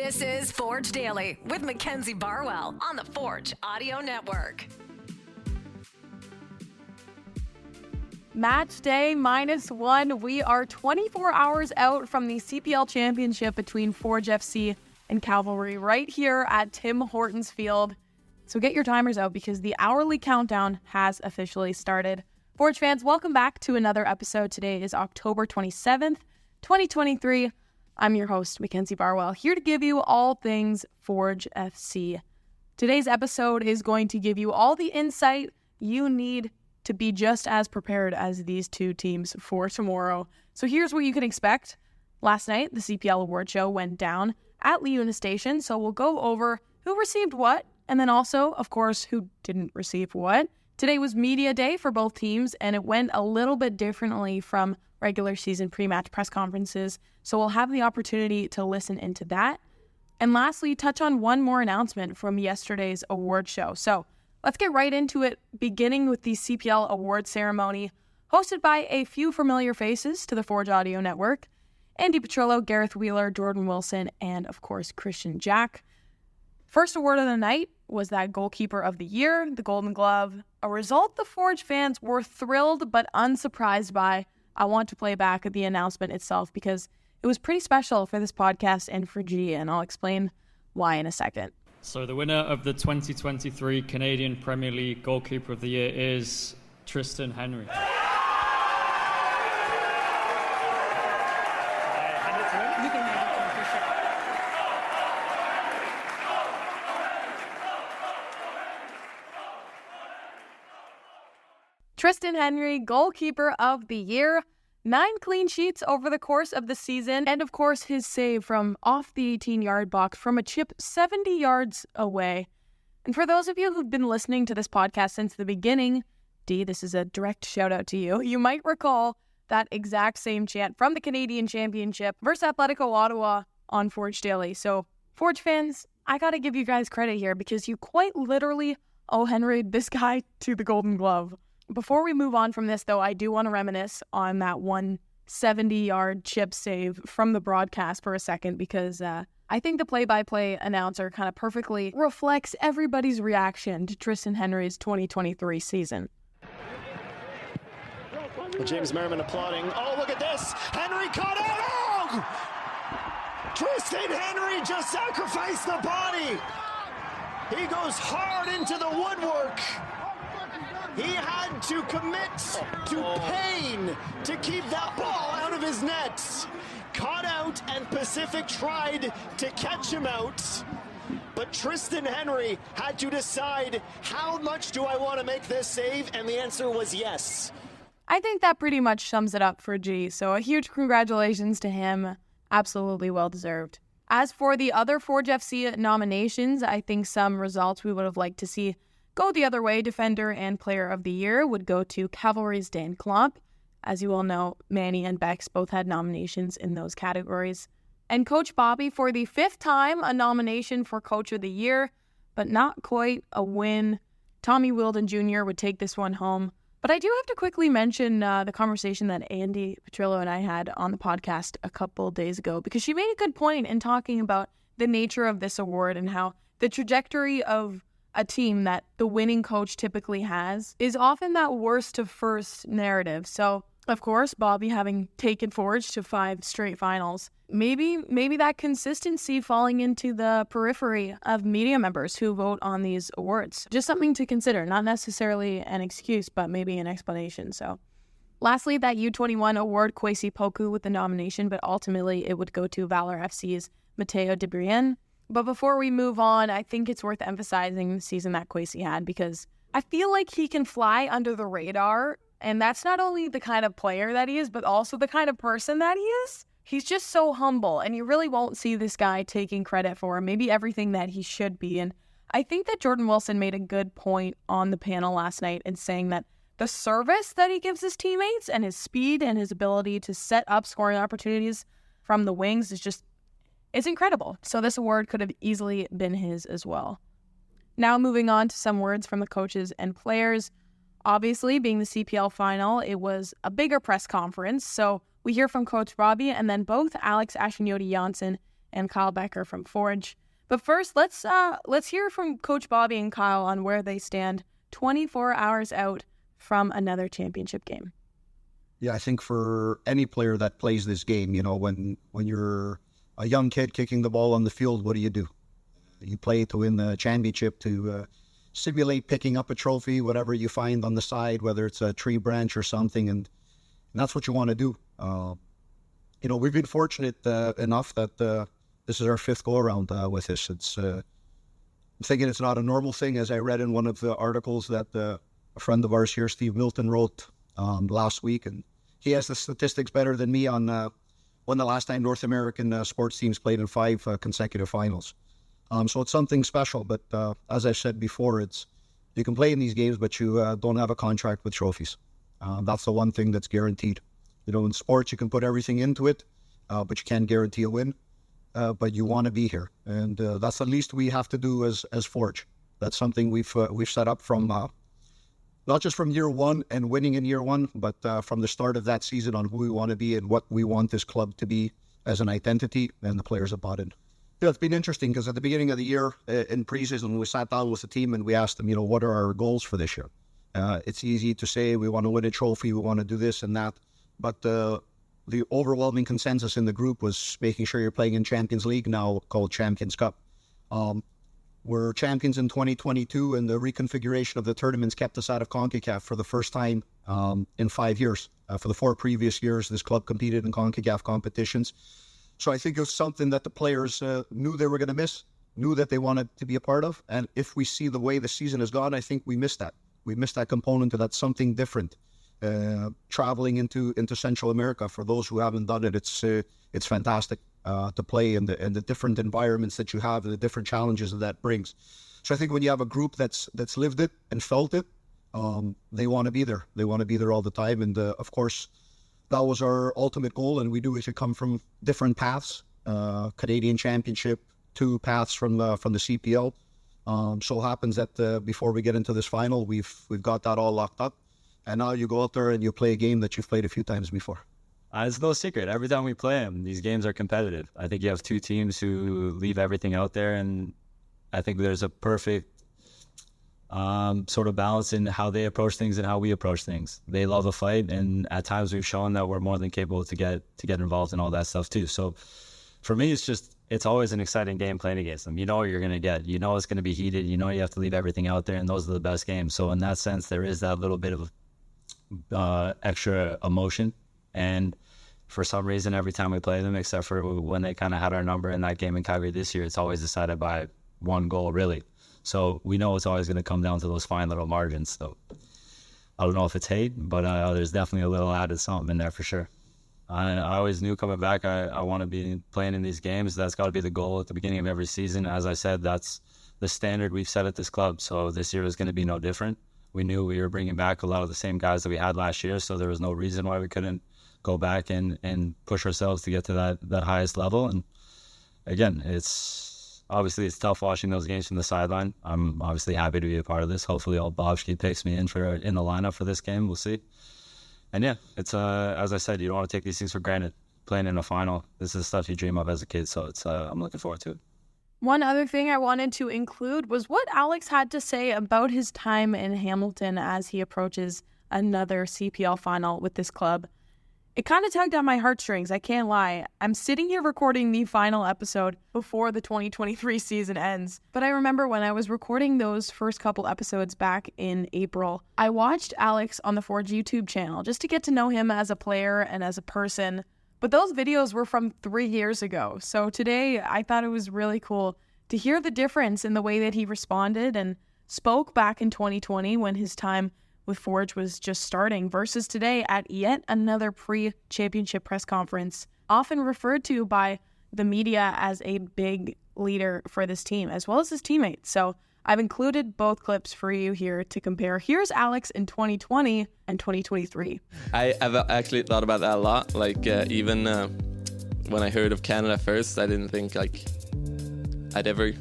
This is Forge Daily with Mackenzie Barwell on the Forge Audio Network. Match day -1. We are 24 hours out from the CPL championship between Forge FC and Cavalry right here at Tim Hortons Field. So get your timers out because the hourly countdown has officially started. Forge fans, welcome back to another episode. Today is October 27th, 2023. I'm your host, Mackenzie Barwell, here to give you all things Forge FC. Today's episode is going to give you all the insight you need to be just as prepared as these two teams for tomorrow. So here's what you can expect. Last night, the CPL award show went down at Leuna Station, so we'll go over who received what, and then also, of course, who didn't receive what. Today was media day for both teams, and it went a little bit differently from regular season pre-match press conferences, so we'll have the opportunity to listen into that. And lastly, touch on one more announcement from yesterday's award show. So let's get right into it, beginning with the CPL award ceremony, hosted by a few familiar faces to the Forge Audio Network: Andy Petrillo, Gareth Wheeler, Jordan Wilson, and of course, Christian Jack. First award of the night was that Goalkeeper of the Year, the Golden Glove, a result the Forge fans were thrilled but unsurprised by. I want to play back the announcement itself because it was pretty special for this podcast and for G, and I'll explain why in a second. So the winner of the 2023 Canadian Premier League Goalkeeper of the Year is Tristan Henry. Tristan Henry, Goalkeeper of the Year, 9 clean sheets over the course of the season, and of course his save from off the 18-yard box from a chip 70 yards away. And for those of you who've been listening to this podcast since the beginning, D, this is a direct shout out to you. You might recall that exact same chant from the Canadian Championship versus Atletico Ottawa on Forge Daily. So Forge fans, I gotta give you guys credit here because you quite literally owe Henry this guy to the Golden Glove. Before we move on from this, though, I do want to reminisce on that 170-yard chip save from the broadcast for a second because I think the play-by-play announcer kind of perfectly reflects everybody's reaction to Tristan Henry's 2023 season. Well, James Merriman applauding. Oh, look at this! Henry caught out! Oh! Tristan Henry just sacrificed the body! He goes hard into the woodwork! He had to commit to pain to keep that ball out of his net. Caught out, and Pacific tried to catch him out. But Tristan Henry had to decide, how much do I want to make this save? And the answer was yes. I think that pretty much sums it up for G. So a huge congratulations to him. Absolutely well deserved. As for the other Forge FC nominations, I think some results we would have liked to see go the other way. Defender and Player of the Year would go to Cavalry's Dan Klomp. As you all know, Manny and Bex both had nominations in those categories. And Coach Bobby, for the 5th time, a nomination for Coach of the Year, but not quite a win. Tommy Wheeldon Jr. would take this one home. But I do have to quickly mention the conversation that Andy Petrillo and I had on the podcast a couple days ago, because she made a good point in talking about the nature of this award and how the trajectory of a team that the winning coach typically has is often that worst to first narrative. So, of course, Bobby having taken Forge to 5 straight finals, maybe that consistency falling into the periphery of media members who vote on these awards. Just something to consider, not necessarily an excuse, but maybe an explanation. So, lastly, that U21 award, Kwesi Poku with the nomination, but ultimately it would go to Valor FC's Mateo De Brienne. But before we move on, I think it's worth emphasizing the season that Kwesi had because I feel like he can fly under the radar, and that's not only the kind of player that he is, but also the kind of person that he is. He's just so humble, and you really won't see this guy taking credit for maybe everything that he should be. And I think that Jordan Wilson made a good point on the panel last night in saying that the service that he gives his teammates and his speed and his ability to set up scoring opportunities from the wings is just, it's incredible. So this award could have easily been his as well. Now moving on to some words from the coaches and players. Obviously, being the CPL final, it was a bigger press conference. So we hear from Coach Bobby and then both Alex Achinioti-Jönsson and Kyle Bekker from Forge. But first, let's hear from Coach Bobby and Kyle on where they stand 24 hours out from another championship game. Yeah, I think for any player that plays this game, when you're a young kid kicking the ball on the field, what do? You play to win the championship, to simulate picking up a trophy, whatever you find on the side, whether it's a tree branch or something, and that's what you want to do. We've been fortunate enough that this is our fifth go-around with this. I'm thinking it's not a normal thing, as I read in one of the articles that a friend of ours here, Steve Milton, wrote last week, and he has the statistics better than me on when the last time North American sports teams played in 5 consecutive finals. So it's something special, but as I said before, you can play in these games, but you don't have a contract with trophies. That's the one thing that's guaranteed. In sports, you can put everything into it, but you can't guarantee a win. But you want to be here, and that's the least we have to do as Forge. That's something we've set up from not just from year one and winning in year one, but from the start of that season on who we want to be and what we want this club to be as an identity, and the players have bought in. It's been interesting because at the beginning of the year in preseason, we sat down with the team and we asked them, what are our goals for this year? It's easy to say we want to win a trophy, we want to do this and that, but the overwhelming consensus in the group was making sure you're playing in Champions League, now called Champions Cup. We're champions in 2022, and the reconfiguration of the tournaments kept us out of CONCACAF for the first time in 5 years. For the 4 previous years, this club competed in CONCACAF competitions. So I think it was something that the players knew they were going to miss, knew that they wanted to be a part of. And if we see the way the season has gone, I think we missed that. We missed that component, and that's something different. Traveling into Central America, for those who haven't done it, it's fantastic to play in the different environments that you have and the different challenges that brings. So I think when you have a group that's lived it and felt it, they want to be there. They want to be there all the time. And of course, that was our ultimate goal. And we do it to come from different paths. Canadian Championship, 2 paths from the CPL. So it happens that before we get into this final, we've got that all locked up. And now you go out there and you play a game that you've played a few times before. It's no secret. Every time we play them, these games are competitive. I think you have 2 teams who leave everything out there, and I think there's a perfect sort of balance in how they approach things and how we approach things. They love a fight, and at times we've shown that we're more than capable to get involved in all that stuff too. So for me, it's always an exciting game playing against them. You know what you're going to get. You know it's going to be heated. You know you have to leave everything out there, and those are the best games. So in that sense, there is that little bit of extra emotion. And for some reason, every time we play them, except for when they kind of had our number in that game in Calgary this year, it's always decided by 1 goal, really. So we know it's always going to come down to those fine little margins. So I don't know if it's hate, but there's definitely a little added something in there for sure. I always knew coming back, I want to be playing in these games. That's got to be the goal at the beginning of every season. As I said, that's the standard we've set at this club. So this year is going to be no different. We knew we were bringing back a lot of the same guys that we had last year, so there was no reason why we couldn't go back and push ourselves to get to that highest level. And again, it's tough watching those games from the sideline. I'm obviously happy to be a part of this. Hopefully Bobski picks me in the lineup for this game. We'll see. And yeah, it's as I said, you don't want to take these things for granted. Playing in a final, this is stuff you dream of as a kid, so it's I'm looking forward to it. One other thing I wanted to include was what Alex had to say about his time in Hamilton as he approaches another CPL final with this club. It kind of tugged on my heartstrings, I can't lie. I'm sitting here recording the final episode before the 2023 season ends. But I remember when I was recording those first couple episodes back in April, I watched Alex on the Forge YouTube channel just to get to know him as a player and as a person. But those videos were from 3 years ago. So today I thought it was really cool to hear the difference in the way that he responded and spoke back in 2020 when his time with Forge was just starting versus today at yet another pre-championship press conference, often referred to by the media as a big leader for this team, as well as his teammates. So I've included both clips for you here to compare. Here's Alex in 2020 and 2023. I've actually thought about that a lot. Even when I heard of Canada first, I didn't think I'd ever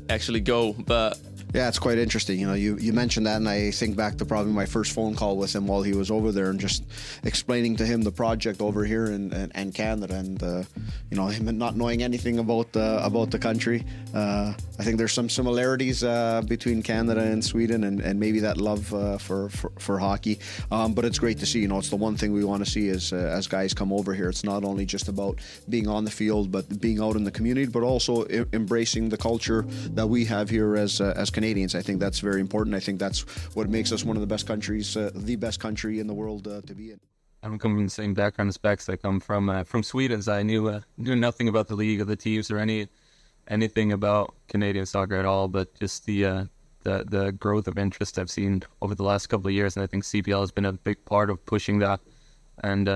actually go. But Yeah, it's quite interesting. You know, you mentioned that, and I think back to probably my first phone call with him while he was over there, and just explaining to him the project over here in Canada, and you know, him not knowing anything about the country. I think there's some similarities between Canada and Sweden, and maybe that love for hockey. But it's great to see. You know, it's the one thing we want to see as guys come over here. It's not only just about being on the field, but being out in the community, but also embracing the culture that we have here as Canadians. I think that's very important. I think that's what makes us one of the best countries, the best country in the world to be in. I don't come from the same background as Bex. I come from Sweden, so I knew nothing about the league or the teams or anything about Canadian soccer at all. But just the growth of interest I've seen over the last couple of years, and I think CPL has been a big part of pushing that. And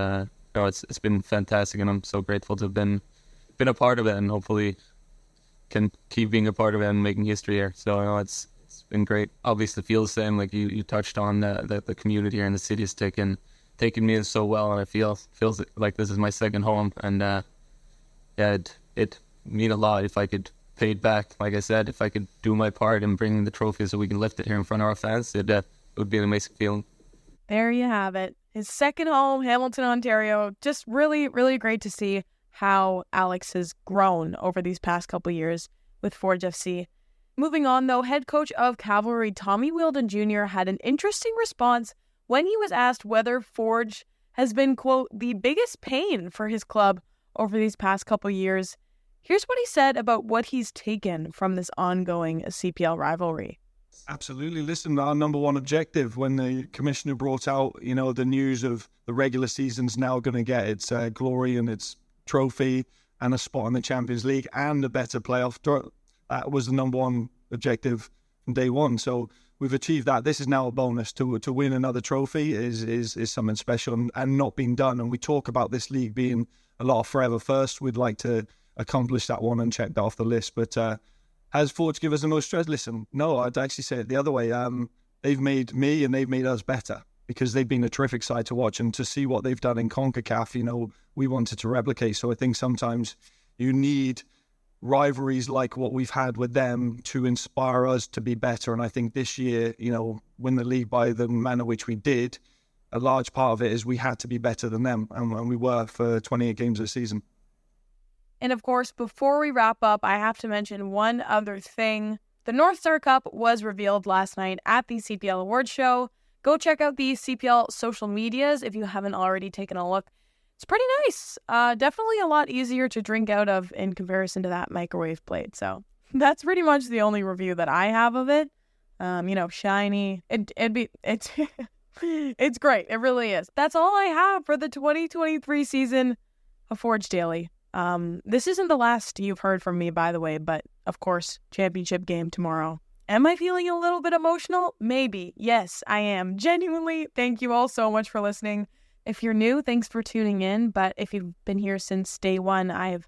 it's been fantastic, and I'm so grateful to have been a part of it, and hopefully can keep being a part of it and making history here. So it's been great. Obviously, feel the same. Like you touched on the community here in the city has taken me in so well, and I feels like this is my second home. And it mean a lot if I could pay it back. Like I said, if I could do my part in bringing the trophy so we can lift it here in front of our fans, it would be an amazing feeling. There you have it. His second home, Hamilton, Ontario. Just really, really great to see how Alex has grown over these past couple years with Forge FC. Moving on, though, head coach of Cavalry Tommy Wheeldon Jr. had an interesting response when he was asked whether Forge has been, quote, the biggest pain for his club over these past couple years. Here's what he said about what he's taken from this ongoing CPL rivalry. Absolutely. Listen, our number one objective when the commissioner brought out, you know, the news of the regular season's now going to get its glory and its trophy and a spot in the Champions League and a better playoff draw. That was the number one objective from day one. So we've achieved that. This is now a bonus. To win another trophy is something special and not being done. And we talk about this league being a lot of forever first. We'd like to accomplish that one and check that off the list. But has Forge given us the most stress? Listen, no, I'd actually say it the other way. They've made me and they've made us better, because they've been a terrific side to watch, and to see what they've done in CONCACAF, you know, we wanted to replicate. So I think sometimes you need rivalries like what we've had with them to inspire us to be better. And I think this year, you know, win the league by the manner which we did, a large part of it is we had to be better than them, and we were for 28 games this season. And of course, before we wrap up, I have to mention one other thing. The North Star Cup was revealed last night at the CPL Awards Show. Go check out the CPL social medias if you haven't already taken a look. It's pretty nice. Definitely a lot easier to drink out of in comparison to that microwave plate. So that's pretty much the only review that I have of it. You know, shiny. It's it's great. It really is. That's all I have for the 2023 season of Forge Daily. This isn't the last you've heard from me, by the way, but of course, championship game tomorrow. Am I feeling a little bit emotional? Maybe. Yes, I am. Genuinely, thank you all so much for listening. If you're new, thanks for tuning in. But if you've been here since day one, I have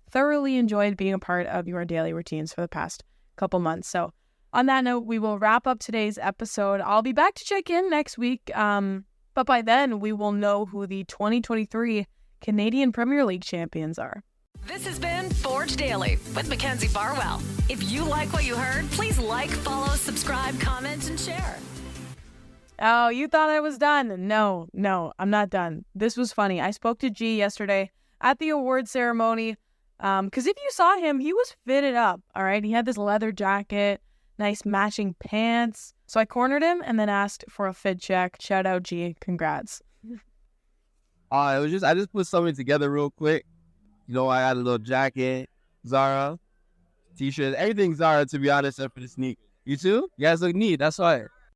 thoroughly enjoyed being a part of your daily routines for the past couple months. So on that note, we will wrap up today's episode. I'll be back to check in next week. But by then, we will know who the 2023 Canadian Premier League champions are. This has been Forge Daily with Mackenzie Barwell. If you like what you heard, please like, follow, subscribe, comment, and share. Oh, you thought I was done? No, I'm not done. This was funny. I spoke to G yesterday at the award ceremony. Because if you saw him, he was fitted up, all right? He had this leather jacket, nice matching pants. So I cornered him and then asked for a fit check. Shout out, G. Congrats. I just put something together real quick. You know, I got a little jacket, Zara, t-shirt, everything Zara, to be honest, except for the sneakers. You too? You guys look neat. That's why.